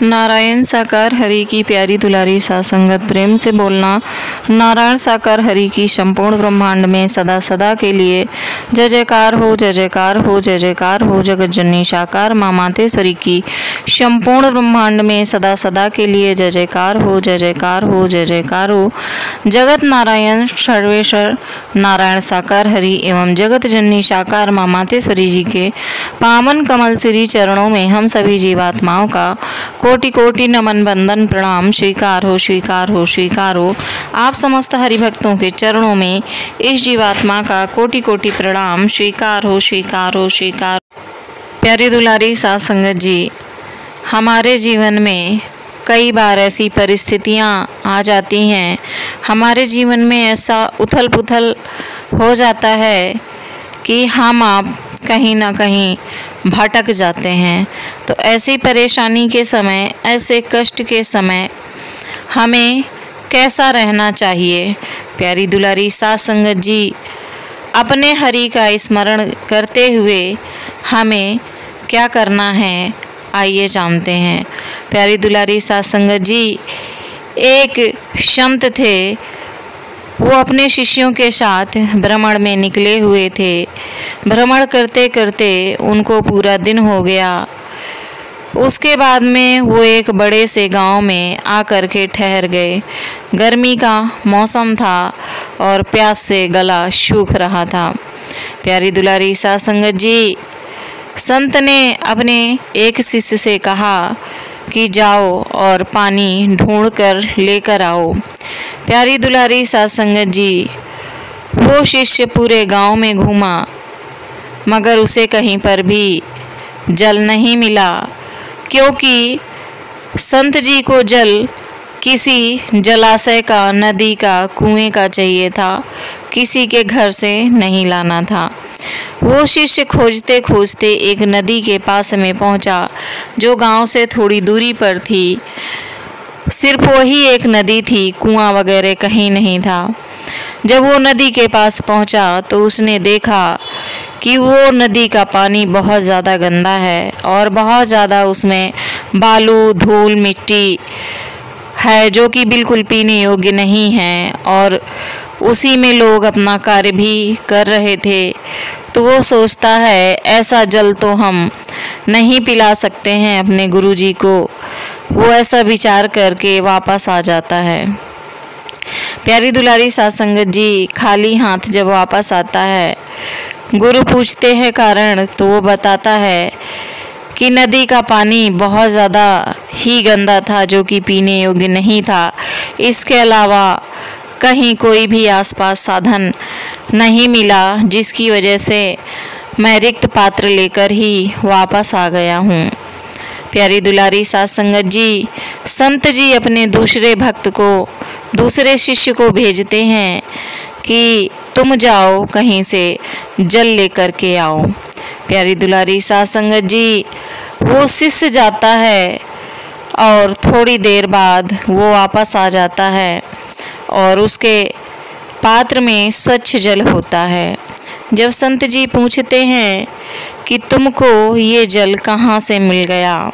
नारायण साकार हरि की प्यारी दुलारी साथ संगत प्रेम से बोलना। नारायण साकार हरि की संपूर्ण ब्रह्मांड में सदा सदा के लिए जय जयकार हो, जय जयकार हो, जय जयकार हो। जगत जननी साकार माँ मातेश्वरी की संपूर्ण ब्रह्मांड में सदा सदा के लिए जय जयकार हो, जय जयकार हो, जय जयकार हो। जगत नारायण सर्वेश्वर नारायण साकार हरि एवं जगत जननी साकार माँ मातेश्वरी जी के पावन कमल श्री चरणों में हम सभी जीवात्माओं का कोटि कोटि नमन बंदन प्रणाम स्वीकार हो, स्वीकार हो, स्वीकार हो। आप समस्त हरिभक्तों के चरणों में इस जीवात्मा का कोटि कोटि प्रणाम स्वीकार हो, स्वीकार हो, स्वीकार। प्यारी दुलारी साथ संगत जी, हमारे जीवन में कई बार ऐसी परिस्थितियां आ जाती हैं, हमारे जीवन में ऐसा उथल पुथल हो जाता है कि हम आप कहीं ना कहीं भटक जाते हैं। तो ऐसी परेशानी के समय, ऐसे कष्ट के समय हमें कैसा रहना चाहिए? प्यारी दुलारी साथ संगत जी, अपने हरि का स्मरण करते हुए हमें क्या करना है, आइए जानते हैं। प्यारी दुलारी साथ संगत जी, एक संत थे, वो अपने शिष्यों के साथ भ्रमण में निकले हुए थे। भ्रमण करते करते उनको पूरा दिन हो गया। उसके बाद में वो एक बड़े से गांव में आकर के ठहर गए। गर्मी का मौसम था और प्यास से गला सूख रहा था। प्यारी दुलारी साथ संगत जी, संत ने अपने एक शिष्य से कहा कि जाओ और पानी ढूंढ कर लेकर आओ। प्यारी दुलारी साथ संगत जी, वो शिष्य पूरे गांव में घूमा मगर उसे कहीं पर भी जल नहीं मिला, क्योंकि संत जी को जल किसी जलाशय का, नदी का, कुएं का चाहिए था, किसी के घर से नहीं लाना था। वो शिष्य खोजते खोजते एक नदी के पास में पहुंचा जो गांव से थोड़ी दूरी पर थी। सिर्फ वही एक नदी थी, कुआं वगैरह कहीं नहीं था। जब वो नदी के पास पहुंचा तो उसने देखा कि वो नदी का पानी बहुत ज़्यादा गंदा है और बहुत ज़्यादा उसमें बालू, धूल, मिट्टी है जो कि बिल्कुल पीने योग्य नहीं है, और उसी में लोग अपना कार्य भी कर रहे थे। तो वो सोचता है ऐसा जल तो हम नहीं पिला सकते हैं अपने गुरुजी को। वो ऐसा विचार करके वापस आ जाता है। प्यारी दुलारी साथ संगत जी, खाली हाथ जब वापस आता है, गुरु पूछते हैं कारण, तो वो बताता है कि नदी का पानी बहुत ज़्यादा ही गंदा था जो कि पीने योग्य नहीं था। इसके अलावा कहीं कोई भी आसपास साधन नहीं मिला, जिसकी वजह से मैं रिक्त पात्र लेकर ही वापस आ गया हूँ। प्यारी दुलारी साथ संगत जी, संत जी अपने दूसरे भक्त को, दूसरे शिष्य को भेजते हैं कि तुम जाओ कहीं से जल लेकर के आओ। प्यारी दुलारी साथ संगत जी, वो शिष्य जाता है और थोड़ी देर बाद वो वापस आ जाता है और उसके पात्र में स्वच्छ जल होता है। जब संत जी पूछते हैं कि तुमको ये जल कहाँ से मिल गया,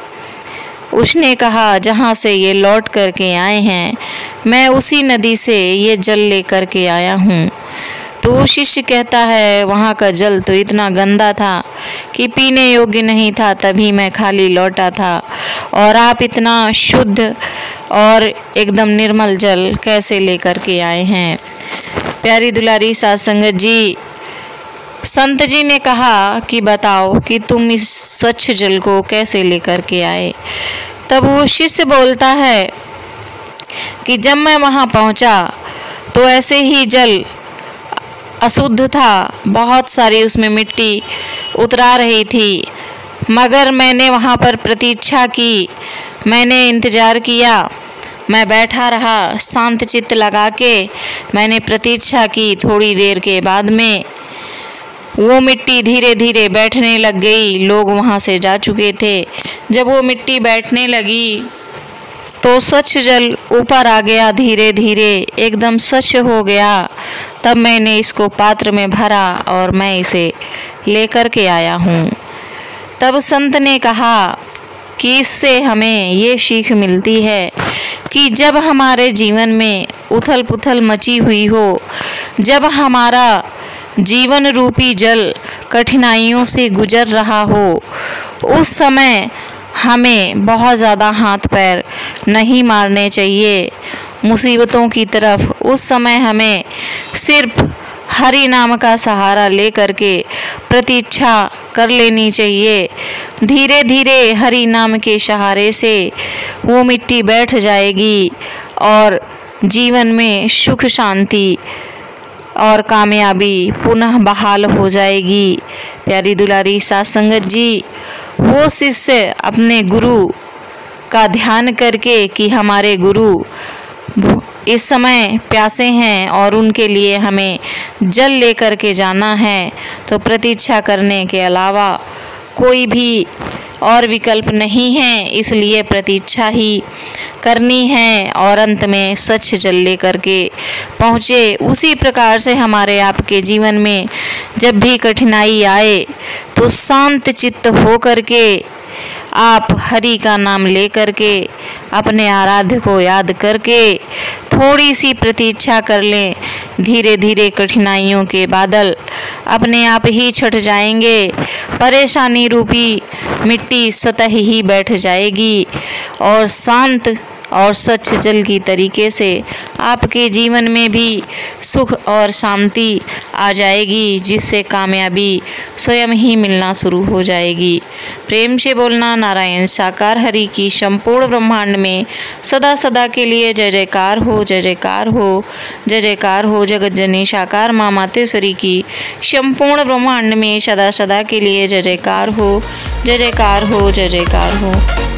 उसने कहा जहाँ से ये लौट करके आए हैं, मैं उसी नदी से ये जल लेकर के आया हूँ। तो वो शिष्य कहता है वहाँ का जल तो इतना गंदा था कि पीने योग्य नहीं था, तभी मैं खाली लौटा था, और आप इतना शुद्ध और एकदम निर्मल जल कैसे लेकर के आए हैं? प्यारी दुलारी साथ संगत जी, संत जी ने कहा कि बताओ कि तुम इस स्वच्छ जल को कैसे लेकर के आए। तब वो शिष्य बोलता है कि जब मैं वहाँ पहुँचा तो ऐसे ही जल अशुद्ध था, बहुत सारी उसमें मिट्टी उतरा रही थी, मगर मैंने वहाँ पर प्रतीक्षा की, मैंने इंतज़ार किया, मैं बैठा रहा शांत चित्त लगा के, मैंने प्रतीक्षा की। थोड़ी देर के बाद में वो मिट्टी धीरे धीरे बैठने लग गई। लोग वहाँ से जा चुके थे। जब वो मिट्टी बैठने लगी तो स्वच्छ जल ऊपर आ गया, धीरे धीरे एकदम स्वच्छ हो गया। तब मैंने इसको पात्र में भरा और मैं इसे लेकर के आया हूँ। तब संत ने कहा कि इससे हमें ये सीख मिलती है कि जब हमारे जीवन में उथल पुथल मची हुई हो, जब हमारा जीवन रूपी जल कठिनाइयों से गुजर रहा हो, उस समय हमें बहुत ज़्यादा हाथ पैर नहीं मारने चाहिए मुसीबतों की तरफ। उस समय हमें सिर्फ हरि नाम का सहारा लेकर के प्रतीक्षा कर लेनी चाहिए। धीरे धीरे हरि नाम के सहारे से वो मिट्टी बैठ जाएगी और जीवन में सुख शांति और कामयाबी पुनः बहाल हो जाएगी। प्यारी दुलारी साथ संगत जी, वो शिष्य अपने गुरु का ध्यान करके कि हमारे गुरु इस समय प्यासे हैं और उनके लिए हमें जल लेकर के जाना है, तो प्रतीक्षा करने के अलावा कोई भी और विकल्प नहीं है, इसलिए प्रतीक्षा ही करनी है और अंत में स्वच्छ जल लेकर के पहुँचे। उसी प्रकार से हमारे आपके जीवन में जब भी कठिनाई आए तो शांत चित्त हो करके आप हरि का नाम ले करके अपने आराध्य को याद करके थोड़ी सी प्रतीक्षा कर लें। धीरे धीरे कठिनाइयों के बादल अपने आप ही छट जाएंगे, परेशानी रूपी मिट्टी स्वतः ही बैठ जाएगी और शांत और स्वच्छ जल की तरीके से आपके जीवन में भी सुख और शांति आ जाएगी, जिससे कामयाबी स्वयं ही मिलना शुरू हो जाएगी। प्रेम से बोलना नारायण साकार हरि की संपूर्ण ब्रह्मांड में सदा सदा के लिए जय जयकार हो, जय जयकार हो, जय जयकार हो। जगत जननी साकार माँ मातेश्वरी की संपूर्ण ब्रह्मांड में सदा सदा के लिए जय जयकार हो, जय जयकार हो, जय जयकार हो।